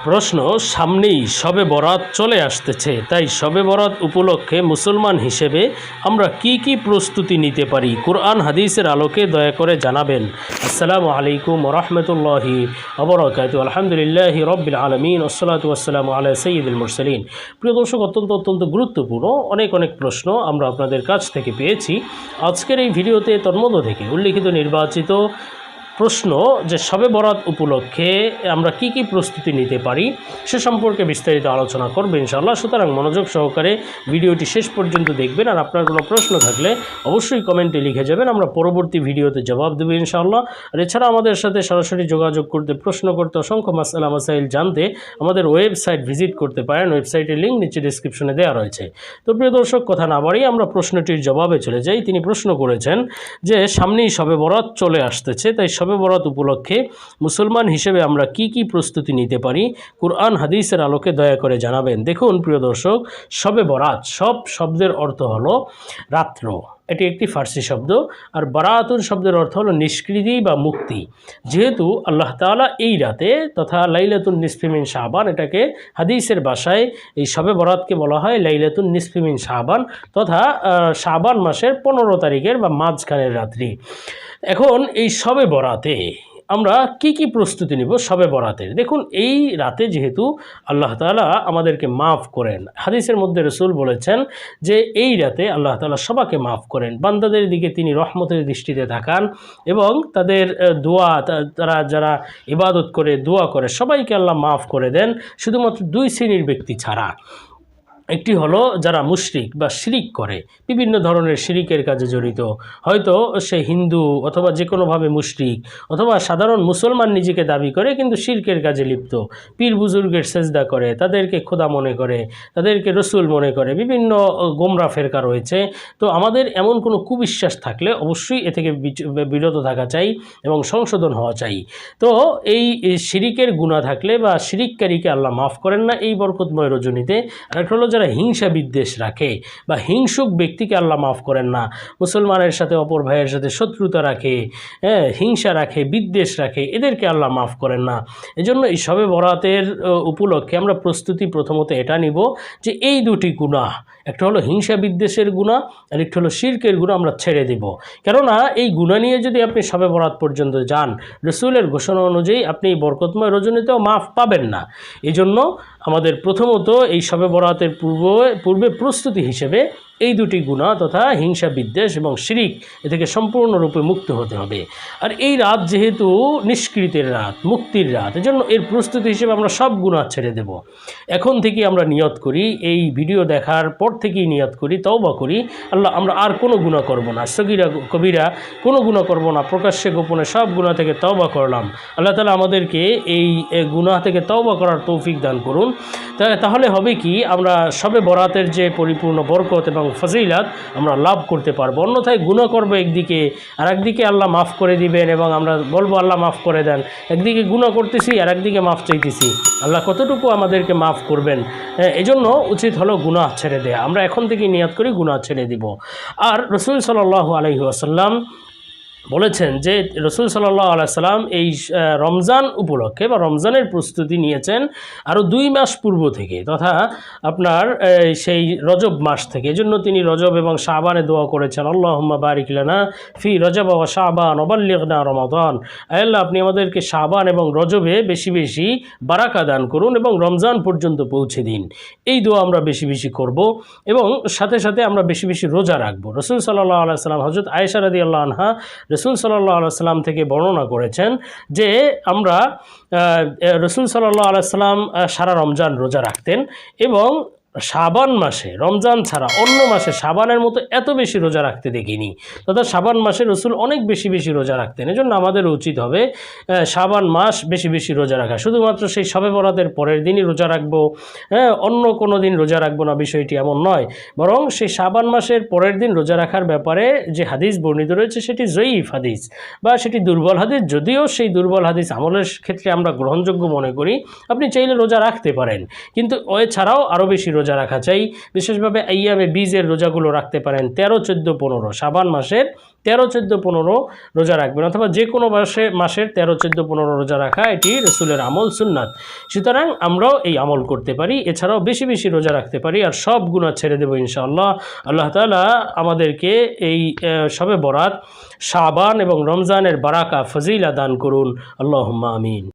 প্রশ্ন, সামনেই শবে বরাত চলে আসতেছে, তাই শবে বরাত উপলক্ষে মুসলমান হিসেবে আমরা কি কি প্রস্তুতি নিতে পারি? কুরআন হাদিসের আলোকে দয়া করে জানাবেন। আসসালামু আলাইকুম ওয়া রাহমাতুল্লাহি ওয়া বারাকাতুহু। আলহামদুলিল্লাহি রাব্বিল আলামিন ওয়াসসালাতু ওয়াসসালামু আলা সাইয়্যিদিল মুরসালিন। প্রিয় দর্শক, অত্যন্ত গুরুত্বপূর্ণ অনেক প্রশ্ন আমরা আপনাদের কাছ থেকে পেয়েছি। আজকের এই ভিডিওতে তন্মধ্য থেকে উল্লিখিত নির্বাচিত প্রশ্ন যে শবে বরাত উপলক্ষে আমরা কি কি প্রস্তুতি নিতে পারি সে সম্পর্কে বিস্তারিত আলোচনা করব ইনশাআল্লাহ। সুতরাং মনোযোগ সহকারে ভিডিওটি শেষ পর্যন্ত দেখবেন। আর আপনার কোনো প্রশ্ন থাকলে অবশ্যই কমেন্টে লিখে যাবেন, আমরা পরবর্তী ভিডিওতে জবাব দেবো ইনশাআল্লাহ। আর এছাড়া আমাদের সাথে সরাসরি যোগাযোগ করতে, প্রশ্ন করতে, অসংখ্য মাসআলা মাসাইল জানতে আমাদের ওয়েবসাইট ভিজিট করতে পারেন। ওয়েবসাইটের লিঙ্ক নিচে ডিসক্রিপশনে দেওয়া রয়েছে। তো প্রিয় দর্শক, কথা না বাড়িয়ে আমরা প্রশ্নটির জবাবে চলে যাই। তিনি প্রশ্ন করেছেন যে সামনেই শবে বরাত চলে আসতেছে, তাই শবে বরাত উপলক্ষে মুসলমান হিসেবে আমরা কি কি প্রস্তুতি নিতে পারি? কুরআন হাদিসের আলোকে দয়া করে জানাবেন। দেখুন প্রিয় দর্শক, শবে বরাত সব শব্দের অর্থ হলো রাত্র, এটি একটি ফার্সি শব্দ। আর বারাতুন শব্দের অর্থ হলো নিষ্কৃতি বা মুক্তি। যেহেতু আল্লাহ তাআলা এই রাতে তথা লাইলাতুন নিসফি মিন শাবান, এটাকে হাদিসের ভাষায় এই শবে বরাতকে বলা হয় লাইলাতুন নিসফি মিন শাবান, তথা শাবান মাসের 15 তারিখের বা মাঝখানের রাত্রি। এখন এই শবে বরাতে আমরা কি কি প্রস্তুতি নিব শবে বরাতের? দেখুন, এই রাতে যেহেতু আল্লাহ তাআলা আমাদেরকে মাফ করেন, হাদিসের মধ্যে রাসূল বলেছেন যে এই রাতে আল্লাহ তাআলা সবাইকে মাফ করেন, বান্দাদের দিকে তিনি রহমতের দৃষ্টিতে তাকান এবং তাদের দোয়া, তারা যারা ইবাদত করে দোয়া করে সবাইকে আল্লাহ মাফ করে দেন, শুধুমাত্র 2 শ্রেণীর ব্যক্তি ছাড়া। একটি হলো যারা মুশরিক বা শিরিক করে, বিভিন্ন ধরনের শিরিকের কাজে জড়িত, হয়তো সে হিন্দু অথবা যে কোনোভাবে মুশরিক, অথবা সাধারণ মুসলমান নিজেকে দাবি করে কিন্তু শিরকের কাজে লিপ্ত, পীর বুজুর্গের সেজদা করে, তাদেরকে খোদা মনে করে, তাদেরকে রসুল মনে করে, বিভিন্ন গোমরা ফেরকা রয়েছে। তো আমাদের এমন কোনো কুবিশ্বাস থাকলে অবশ্যই এ থেকে বিরত থাকা চাই এবং সংশোধন হওয়া চাই। তো এই শিরিকের গুনাহ থাকলে বা শিরিককারীকে আল্লাহ মাফ করেন না এই বরকতময় রজনীতে। আরেকটা হলো যারা হিংসা বিদ্বেষ রাখে বা হিংসুক ব্যক্তিকে আল্লাহ মাফ করেন না, মুসলমানের সাথে অপর ভাইয়ের সাথে শত্রুতা রাখে, হিংসা রাখে, বিদ্বেষ রাখে, এদেরকে আল্লাহ মাফ করেন না। এজন্য এই শবে বরাতের উপলক্ষে আমরা প্রস্তুতি প্রথমত এটা নিব যে এই দুটি গুনাহ, একটা হলো হিংসা বিদ্বেষের গুনাহ আর একটা হলো শিরকের গুনাহ, আমরা ছেড়ে দেব। কেননা এই গুনাহ নিয়ে যদি আপনি শবে বরাত পর্যন্ত যান, রাসূলের ঘোষণা অনুযায়ী আপনি এই বরকতময় রজনীতেও মাফ পাবেন না। এজন্য আমাদের প্রথমত এই শবে বরাতের পূর্বে প্রস্তুতি হিসেবে এই দুটি গুনাহ তথা হিংসা বিদ্বেষ এবং শিরিক, এ থেকে সম্পূর্ণরূপে মুক্ত হতে হবে। আর এই রাত যেহেতু নিষ্কৃতির রাত, মুক্তির রাত, এজন্য এর প্রস্তুতি হিসেবে আমরা সব গুনাহ ছেড়ে দেব। এখন থেকে আমরা নিয়ত করি, এই ভিডিও দেখার পর থেকেই নিয়ত করি, তওবা করি, আল্লাহ আমরা আর কোনো গুনাহ করব না, সগীরা কবিরা কোনো গুনাহ করব না, প্রকাশ্যে গোপনে সব গুনাহ থেকে তওবা করলাম। আল্লাহ তাআলা আমাদেরকে এই গুনাহ থেকে তওবা করার তৌফিক দান করুন। তাহলে হবে কি, আমরা শবে বরাতের যে পরিপূর্ণ বরকত এবং ফজিলাত আমরা লাভ করতে পারবো। অন্যথায় গুনাহ করবো একদিকে, আর একদিকে আল্লাহ মাফ করে দিবেন এবং আমরা বলবো আল্লাহ মাফ করে দেন। একদিকে গুনাহ করতেছি আর একদিকে মাফ চাইতেছি, আল্লাহ কতটুকু আমাদেরকে মাফ করবেন? এজন্য উচিত হলো গুনাহ ছেড়ে দেয়া। আমরা এখন থেকে নিয়ত করি গুনাহ ছেড়ে দিব। আর রাসূল সাল্লাল্লাহু আলাইহি ওয়াসাল্লাম বলেছেন যে রাসূল সাল্লাল্লাহু আলাইহি সাল্লাম এই রমজান উপলক্ষে বা রমজানের প্রস্তুতি নিয়েছেন আরও 2 মাস পূর্ব থেকে, তথা আপনার সেই রজব মাস থেকে। এজন্য তিনি রজব এবং শাবানে দোয়া করেছেন, আল্লাহুম্মা বারিক লানা ফি রজব ওয়া শাবান ওয়া বাল্লিগনা রমাদান। আল্লাহ, আপনি আমাদেরকে শাবান এবং রজবে বেশি বেশি বারাকা দান করুন এবং রমজান পর্যন্ত পৌঁছে দিন। এই দোয়া আমরা বেশি বেশি করব এবং সাথে সাথে আমরা বেশি বেশি রোজা রাখবো। রাসূল সাল্লাল্লাহু আলাইহি সাল্লাম, হযরত আয়েশা রাদিয়াল্লাহু আনহা রাসূল সাল্লাল্লাহু আলাইহি সাল্লাম থেকে বর্ণনা করেছেন যে আমরা রাসূল সাল্লাল্লাহু আলাইহি সাল্লাম সারা রমজান রোজা রাখতেন এবং শাবান মাসে, রমজান ছাড়া অন্য মাসে শাবানের মতো এত বেশি রোজা রাখতে দেখিনি, তথা শাবান মাসে রসুল অনেক বেশি বেশি রোজা রাখতেন। এজন্য আমাদের উচিত হবে শাবান মাস বেশি বেশি রোজা রাখা। শুধুমাত্র সেই শবে বরাতের পরের দিনই রোজা রাখবো, অন্য কোনো দিন রোজা রাখবো না, বিষয়টি এমন নয়। বরং সেই শাবান মাসের পরের দিন রোজা রাখার ব্যাপারে যে হাদিস বর্ণিত রয়েছে সেটি জয়ীফ হাদিস বা সেটি দুর্বল হাদিস। যদিও সেই দুর্বল হাদিস আমলের ক্ষেত্রে আমরা গ্রহণযোগ্য মনে করি, আপনি চাইলে রোজা রাখতে পারেন, কিন্তু এছাড়াও আরও বেশি রোজা রোজা রাখা চাই। বিশেষভাবে আইয়ামে বীজের রোজাগুলো রাখতে পারেন, 13, 14, 15 শাবান মাসের 13, 14, 15 রোজা রাখবেন, অথবা যে কোনো মাসের 13, 14, 15 রোজা রাখা এটি রসুলের আমল, সুন্নাত। সুতরাং আমরাও এই আমল করতে পারি। এছাড়াও বেশি বেশি রোজা রাখতে পারি, আর সব গুনাহ ছেড়ে দেবো ইনশাআল্লাহ। আল্লাহ তাআলা আমাদেরকে এই শবে বরাত, শাবান এবং রমজানের বারাকা ফজিলা দান করুন। আল্লাহুম্মা আমিন।